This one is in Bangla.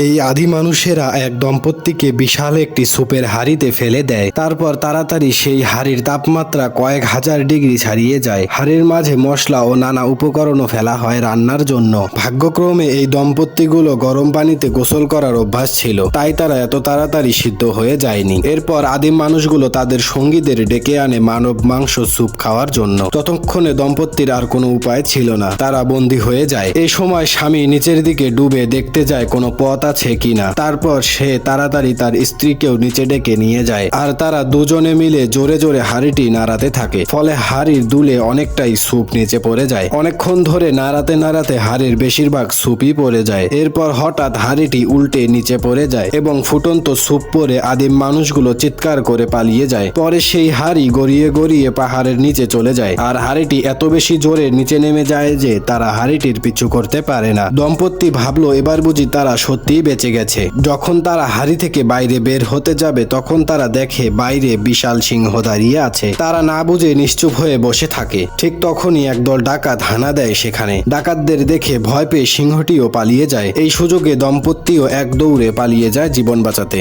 এই আদি মানুষেরা এক দম্পতিকে বিশাল একটি সুপের হাঁড়িতে ফেলে দেয়। তারপর তাড়াতাড়ি সেই হাঁড়ির তাপমাত্রা কয়েক হাজার ডিগ্রি ছাড়িয়ে যায়। হাঁড়ির মাঝে মশলা ও নানা উপকরণও ফেলা হয় রান্নার জন্য। ভাগ্যক্রমে এই দম্পতিগুলো গরম পানিতে গোসল করার অভ্যাস ছিল, তাই তারা এত তাড়াতাড়ি সিদ্ধ হয়ে যায়নি। এরপর আদিম মানুষগুলো তাদের সঙ্গীদের ডেকে আনে মানব মাংস স্যুপ খাওয়ার জন্য। ততক্ষণে দম্পতির আর কোনো উপায় ছিল না, তারা বন্দী হয়ে যায়। এই সময় স্বামী নিচের দিকে ডুবে দেখতে যায় কোনো পথ আছে কিনা। তারপর সে তাড়াতাড়ি তার স্ত্রীকেও নিচে ডেকে নিয়ে যায়, আর তারা দুজনে মিলে জোরে জোরে হাঁড়িটি নাড়াতে থাকে। ফলে হাঁড়ির দুলে অনেকটাই স্যুপ নিচে পড়ে যায়। অনেকক্ষণ ধরে নাড়াতে নাড়াতে হাঁড়ির বেশিরভাগ স্যুপই পড়ে যায়। এরপর হঠাৎ হাঁড়িটি উল্টে নিচে পড়ে যায় এবং ফুটন্ত স্যুপ পরে আদিম মানুষগুলো চিৎকার করে পালিয়ে যায়। পরে সেই হাঁড়ি গড়িয়ে গড়িয়ে পাহাড়ের নিচে চলে যায়, আর হাঁড়িটি এত বেশি জোরে নিচে নেমে যায় যে তারা হাঁড়িটির পিছু করতে পারে না। দম্পতি ভাবলো এবার বুঝি তারা সত্যিই বেঁচে গেছে। যখন তারা হাঁড়ি থেকে বাইরে বের হতে যাবে তখন তারা দেখে বাইরে বিশাল সিংহ দাঁড়িয়ে আছে। তারা না বুঝে নিশ্চুপ হয়ে বসে থাকে। ঠিক তখনই একদল ডাকাত হানা দেয় সেখানে। ডাকাতদের দেখে ভয় পেয়ে সিংহটিও পালিয়ে যায়। এই সুযোগে দম্পতিও এক দৌড়ে পালিয়ে যায় জীবন বাঁচাতে।